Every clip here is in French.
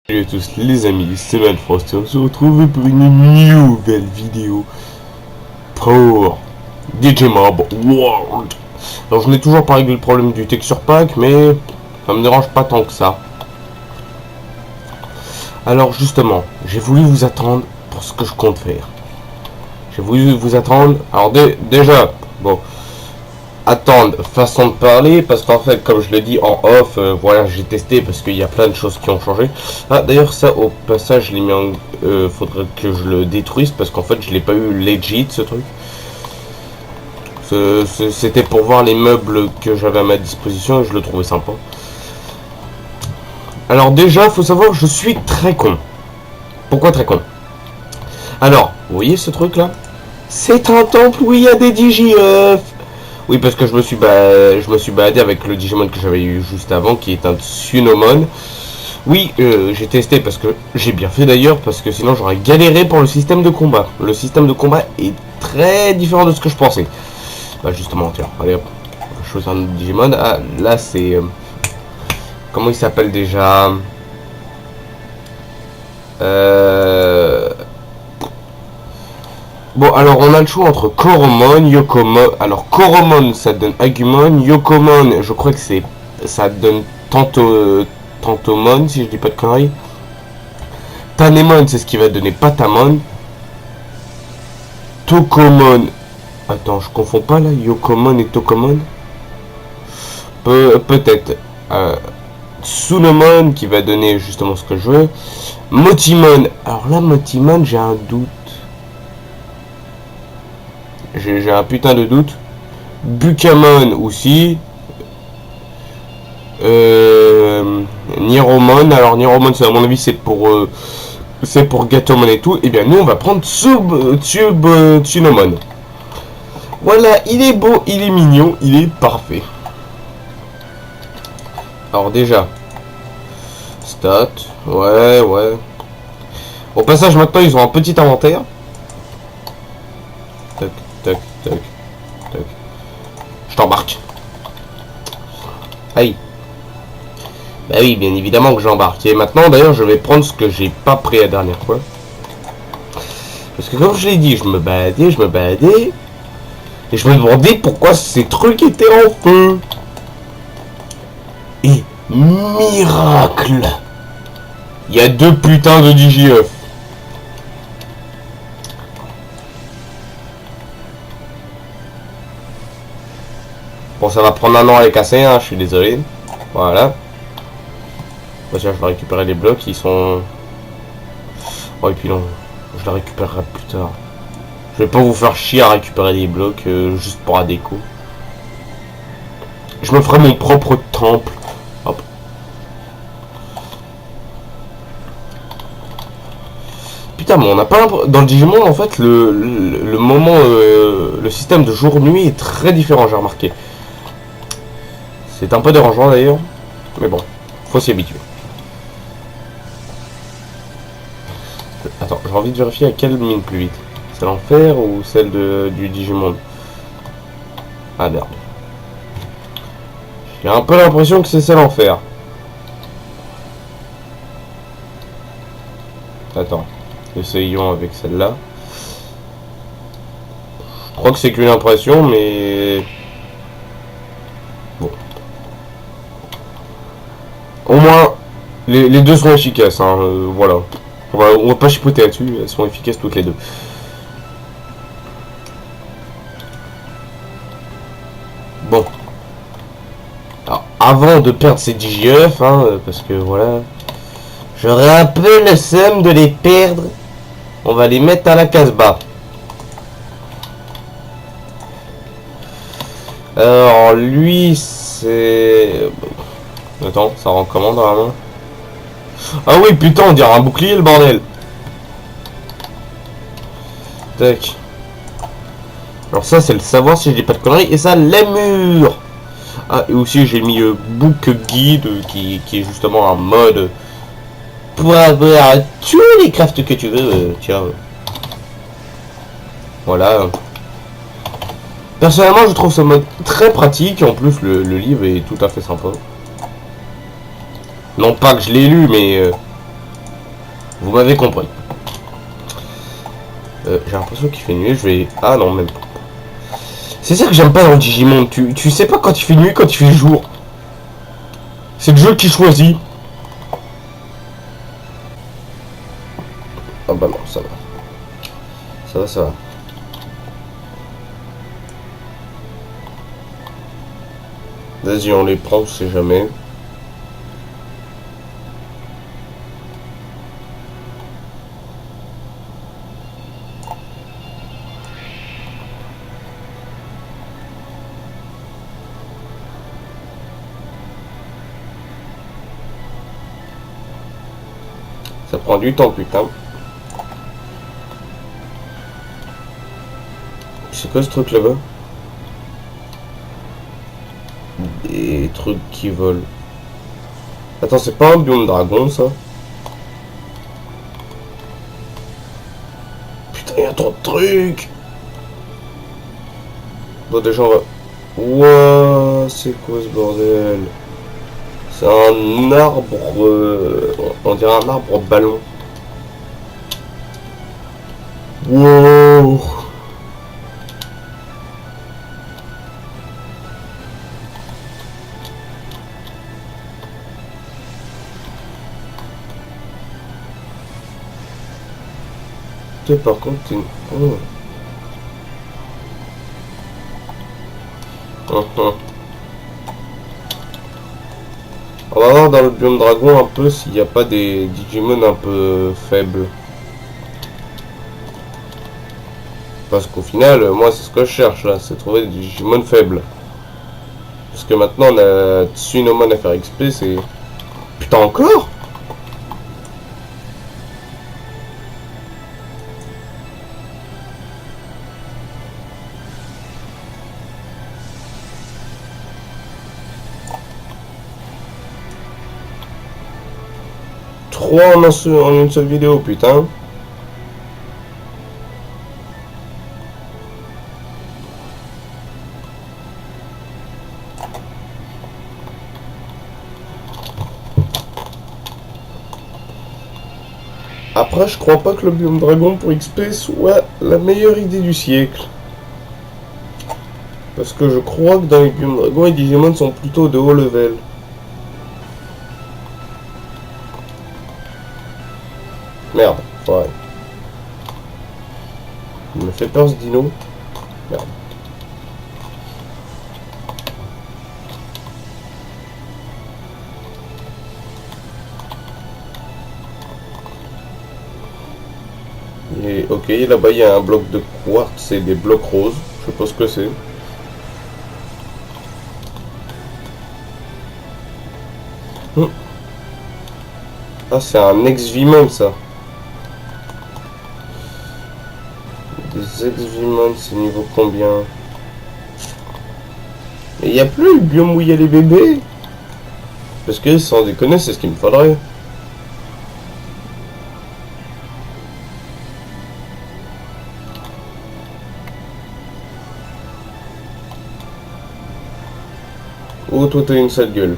Salut à tous les amis, c'est Malfrost et on se retrouve pour une nouvelle vidéo pour Digimob World. Alors je n'ai toujours pas réglé le problème du texture pack, mais ça me dérange pas tant que ça. Alors justement, j'ai voulu vous attendre pour ce que je compte faire. J'ai voulu vous attendre, alors déjà, bon, attendre façon de parler, parce qu'en fait comme je l'ai dit en off, voilà, j'ai testé parce qu'il y a plein de choses qui ont changé. Ah d'ailleurs ça au passage je l'ai mis en faudrait que je le détruise parce qu'en fait je l'ai pas eu legit ce truc. C'était pour voir les meubles que j'avais à ma disposition et je le trouvais sympa. Alors déjà faut savoir, je suis très con. Pourquoi très con? Alors vous voyez ce truc là, c'est un temple où il y a des DigiF. Oui, parce que je me suis baladé avec le Digimon que j'avais eu juste avant, qui est un Tsunomon. Oui, j'ai testé parce que j'ai bien fait d'ailleurs, parce que sinon j'aurais galéré pour le système de combat. Le système de combat est très différent de ce que je pensais. Bah justement, tiens, allez hop, on va choisir un Digimon. Ah, là c'est... comment il s'appelle déjà? Bon, alors on a le choix entre Koromon, Yokomon. Alors Koromon ça donne Agumon, Yokomon je crois que ça donne Tantomon si je dis pas de conneries. Tanemon c'est ce qui va donner Patamon. Tokomon, attends je confonds pas là, Yokomon et Tokomon. Peut-être. Tsunomon qui va donner justement ce que je veux. Motimon, alors là Motimon j'ai un doute. J'ai un putain de doute. Bukamon aussi. Niromon. Alors Niromon, à mon avis, c'est pour Gatomon et tout. Et bien nous, on va prendre Tsunomon. Voilà, il est beau, il est mignon, il est parfait. Alors déjà, stats. Ouais. Au passage, maintenant, ils ont un petit inventaire. Tac, tac, tac, tac. Je t'embarque. Aïe. Bah oui, bien évidemment que j'embarque. Et maintenant, d'ailleurs, je vais prendre ce que j'ai pas pris la dernière fois. Parce que comme je l'ai dit, je me baladais. Et je me demandais pourquoi ces trucs étaient en feu. Et miracle, il y a deux putains de DigiF. Bon, ça va prendre un an à les casser, hein, je suis désolé. Voilà. Bon, tiens, je vais récupérer les blocs, ils sont... Oh, et puis non, je les récupérerai plus tard. Je vais pas vous faire chier à récupérer des blocs juste pour la déco. Je me ferai mon propre temple. Hop. Putain, mais on n'a pas... Dans le Digimon, en fait, le moment... le système de jour-nuit est très différent, j'ai remarqué. C'est un peu dérangeant d'ailleurs, mais bon, faut s'y habituer. Attends, j'ai envie de vérifier à quelle mine plus vite. Celle en fer ou celle du Digimon? Ah merde. J'ai un peu l'impression que c'est celle en fer. Attends, essayons avec celle-là. Je crois que c'est qu'une impression, mais... Bon. Au moins, les deux sont efficaces, hein, voilà. On va pas chipoter là-dessus, elles sont efficaces toutes les deux. Bon. Alors, avant de perdre ces DigiF, hein, parce que voilà, j'aurais un peu le seum de les perdre. On va les mettre à la Casbah. Alors, lui, c'est... Attends, ça rend comment dans la main? Ah oui, putain, on dirait un bouclier, le bordel. Tac. Alors ça, c'est le savoir si je dis pas de conneries. Et ça, les murs. Ah, et aussi, j'ai mis Book Guide, qui est justement un mode pour avoir tous les crafts que tu veux. Tiens. Voilà. Personnellement, je trouve ce mode très pratique. En plus, le livre est tout à fait sympa. Non pas que je l'ai lu, mais Vous m'avez compris. J'ai l'impression qu'il fait nuit, je vais... Ah non, même pas. C'est ça que j'aime pas dans le Digimon. Tu sais pas quand il fait nuit, quand il fait jour. C'est le jeu qui choisit. Ah bah non, ça va. Ça va, ça va. Vas-y, on les prend, on sait jamais. Ça prend du temps, putain. C'est quoi ce truc là-bas? Des trucs qui volent. Attends, c'est pas un biome dragon, ça? Putain, y'a trop de trucs! Bon, déjà, on va... Ouah, c'est quoi ce bordel? C'est un arbre... on dirait un arbre ballon. Wow! Ok, par contre, t'es... Oh. On va voir dans le biome dragon un peu s'il n'y a pas des Digimon un peu faibles. Parce qu'au final, moi c'est ce que je cherche là, c'est trouver des Digimon faibles. Parce que maintenant on a Tsunomon à faire XP, c'est... Putain encore? Trois en une seule vidéo, putain. Après, je crois pas que le biome dragon pour XP soit la meilleure idée du siècle. Parce que je crois que dans les biomes dragons, les Digimon sont plutôt de haut level. Merde, ouais. Il me fait peur ce dino. Merde. Et ok, là-bas il y a un bloc de quartz et des blocs roses. Je sais pas ce que c'est. Ah, c'est un ex-Vimon ça. Des ex-Vimon, c'est niveau combien? Et il n'y a plus le biome où il y a les bébés. Parce que sans déconner, c'est ce qu'il me faudrait. Oh, toi t'as une sale gueule.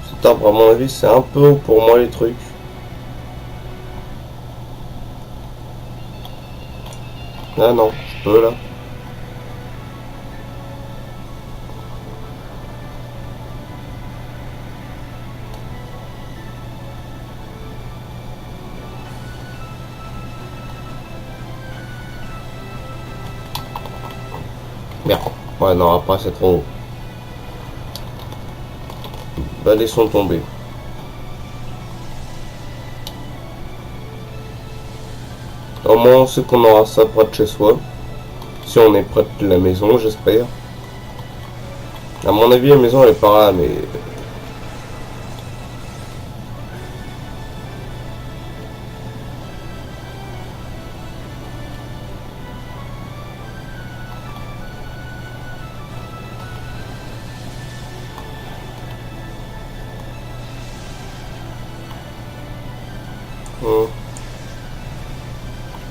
Cet arbre, à mon avis, c'est un peu haut pour moi les trucs. Ah non, je peux là. Merde. Ouais, non, après c'est trop haut. Bah, laissons tomber. Au moins, on sait qu'on aura ça près de chez soi. Si on est près de la maison, j'espère. À mon avis, la maison elle est par là, mais...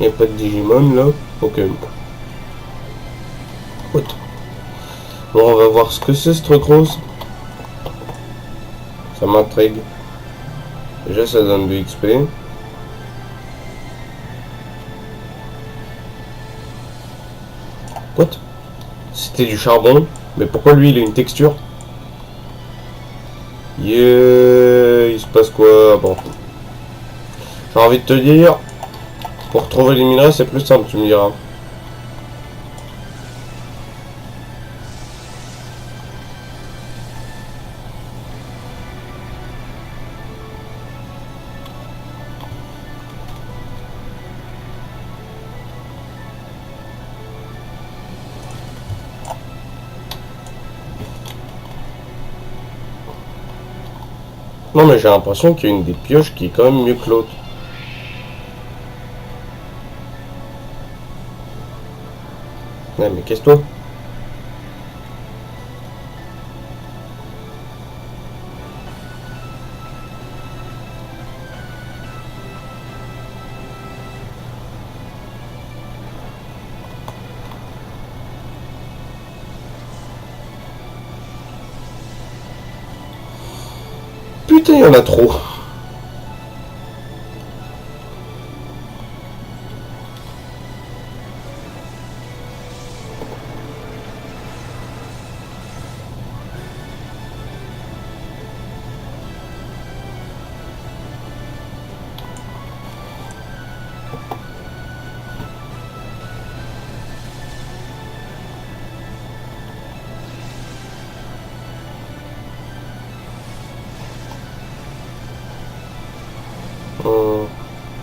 Il n'y a pas de Digimon là. Ok. What? Bon, on va voir ce que c'est ce truc rose. Ça m'intrigue. Déjà, ça donne de XP. What? C'était du charbon. Mais pourquoi lui, il a une texture? Yeah, il se passe quoi? Bon. J'ai envie de te dire, pour trouver les minerais, c'est plus simple, tu me diras. Non, mais j'ai l'impression qu'il y a une des pioches qui est quand même mieux que l'autre. Ouais, mais qu'est-ce que toi? Putain, il y en a trop.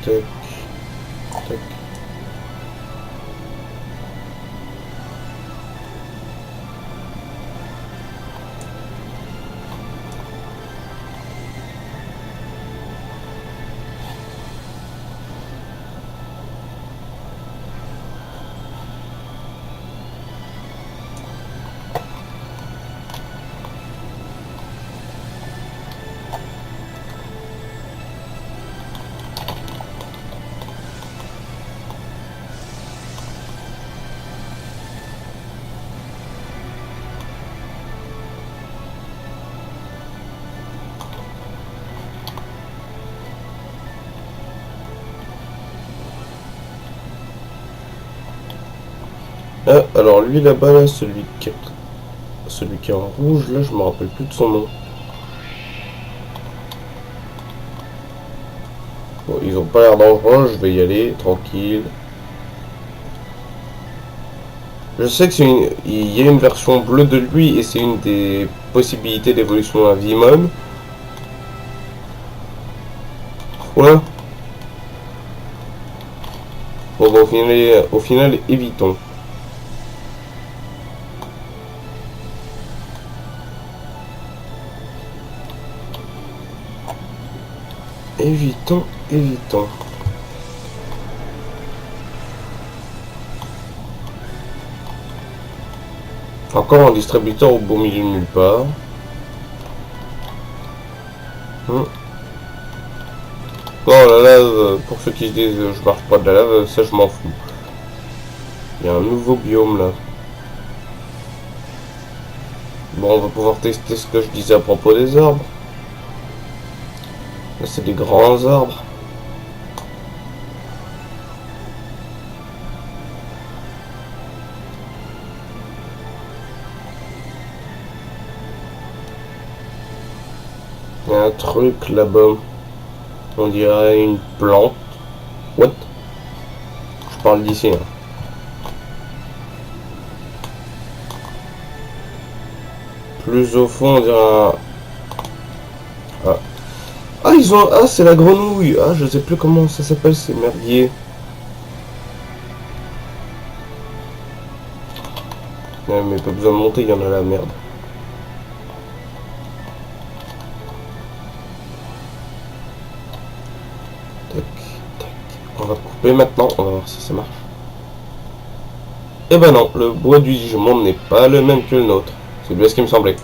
Tac, tac. Ah, alors lui là-bas, là, celui qui est en rouge, là, je me rappelle plus de son nom. Bon, ils ont pas l'air dangereux, je vais y aller, tranquille. Je sais que il y a une version bleue de lui et c'est une des possibilités d'évolution à Vimon. Voilà. Bon, bah, au final, évitons. Évitons, évitons. Encore un distributeur au beau milieu de nulle part. Bon, la lave, pour ceux qui se disent je marche pas de la lave, ça je m'en fous. Il y a un nouveau biome là. Bon, on va pouvoir tester ce que je disais à propos des arbres. Là, c'est des grands arbres. Il y a un truc là-bas. On dirait une plante. What? Je parle d'ici. Hein. Plus au fond, on dirait un... Ah. Ah, ils ont... Ah, c'est la grenouille. Ah, je sais plus comment ça s'appelle, ces merdiers. Ouais, mais pas besoin de monter, il y en a la merde. va couper maintenant. On va voir si ça marche. Eh ben non, le bois du Digimon n'est pas le même que le nôtre. C'est bien ce qui me semblait.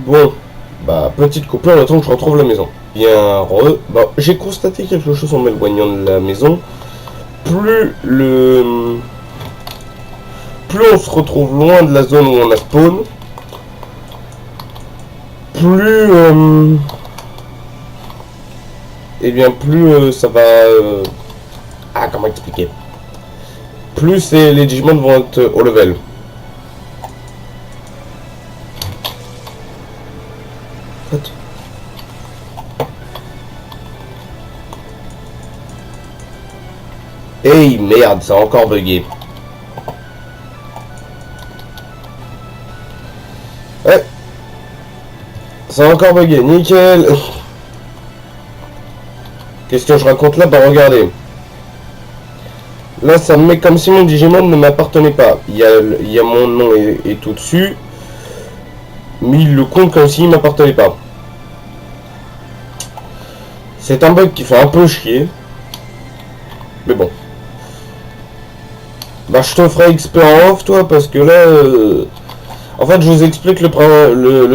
Bon, bah petite coupure, le temps que je retrouve la maison. Bien bah, j'ai constaté quelque chose en m'éloignant de la maison. Plus on se retrouve loin de la zone où on a spawn, plus et bien plus ça va comment expliquer, plus les Digimon vont être au level. Hey merde, ça a encore bugué. Ouais, ça a encore bugué, nickel. Qu'est-ce que je raconte là? Bah regardez. Là ça me met comme si mon Digimon ne m'appartenait pas. Il y a mon nom et tout dessus. Mais il le compte comme s'il m'appartenait pas. C'est un bug qui fait un peu chier. Mais bon. Bah je te ferai XP en off toi parce que là... En fait je vous explique le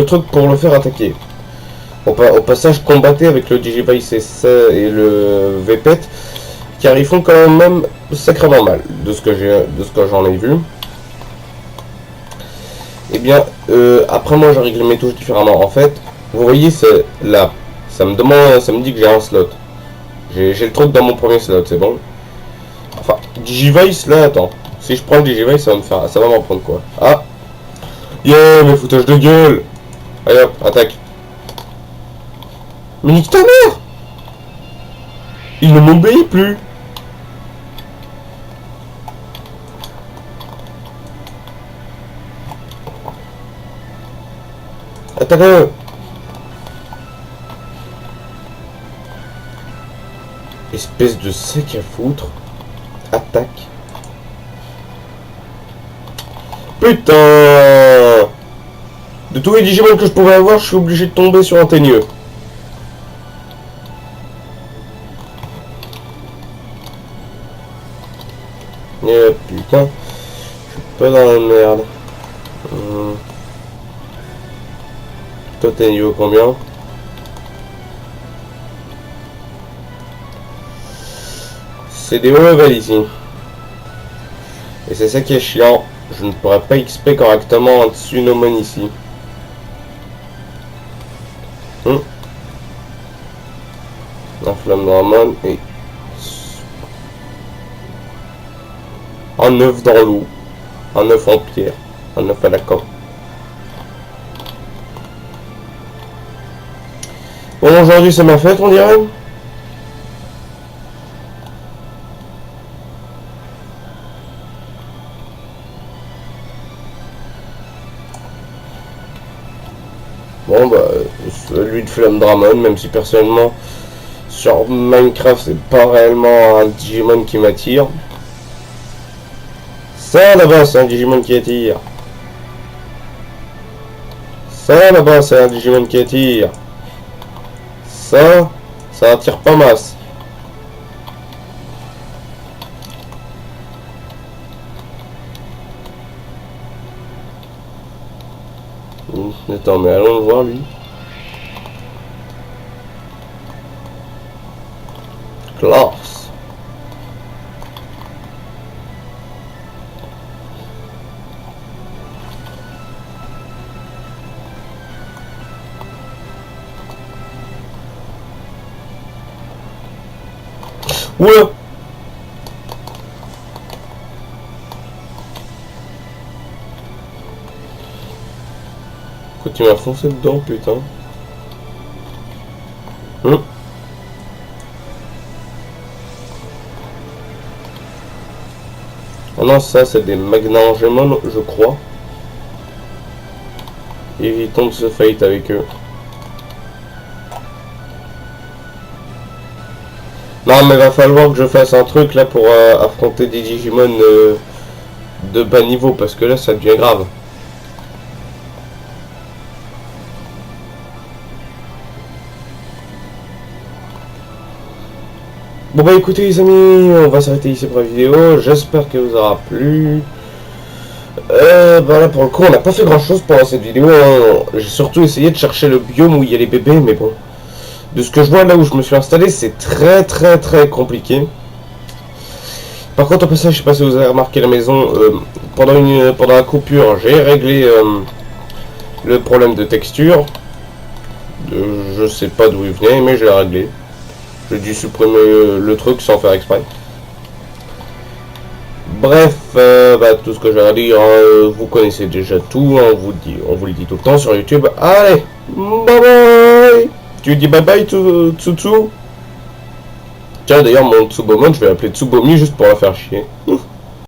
truc pour le faire attaquer. Au passage combattez avec le Digivice et le VPET. Car ils font quand même sacrément mal de ce que j'en ai vu. Et bien après moi j'ai réglé mes touches différemment. En fait, vous voyez c'est là. Ça me dit que j'ai un slot. J'ai le truc dans mon premier slot, c'est bon. Enfin, Digivice là, attends. Si je prends le Digivice, ça va m'en prendre quoi? Ah! Yeah, mais foutage de gueule! Allez hop, attaque! Mais nique ta mère! Il ne m'obéit plus! Attaque-le! Espèce de sec à foutre. Attaque. Putain! De tous les Digimon que je pouvais avoir, je suis obligé de tomber sur un teigneux. Putain. Je suis pas dans la merde. Toi t'es niveau combien? C'est des hauts level ici. Et c'est ça qui est chiant. Je ne pourrais pas XP correctement un Tsunomon ici. Un Flamme Dramon et un œuf dans l'eau. Un œuf en pierre. Un œuf à la coque. Bon, aujourd'hui c'est ma fête, on dirait. Bon bah, celui de Flamme Dramon, même si personnellement sur Minecraft c'est pas réellement un Digimon qui m'attire. Ça là-bas c'est un Digimon qui attire. Ça là-bas c'est un Digimon qui attire. Ça attire pas masse. Attends, mais allons le voir lui. Classe. Ouais. Pourquoi tu m'as foncé dedans, putain? Oh non, ça c'est des Magnangemon, je crois. Évitons de se fight avec eux. Non mais va falloir que je fasse un truc là pour affronter des Digimon de bas niveau parce que là ça devient grave. Bon bah écoutez les amis, on va s'arrêter ici pour la vidéo. J'espère qu'elle vous aura plu. Bah là pour le coup on n'a pas fait grand chose pendant cette vidéo, hein. J'ai surtout essayé de chercher le biome où il y a les bébés, mais bon. De ce que je vois là où je me suis installé, c'est très compliqué. Par contre au passage, je sais pas si vous avez remarqué la maison, pendant la coupure, j'ai réglé le problème de texture. Je sais pas d'où il venait, mais je l'ai réglé. J'ai dû supprimer le truc sans faire exprès. Bref, bah, tout ce que j'ai à dire, vous connaissez déjà tout, on vous le dit tout le temps sur YouTube. Allez, bye bye. Tu dis bye bye Tsutsu. Tiens d'ailleurs mon Tsubomon, je vais l'appeler Tsubomi juste pour la faire chier.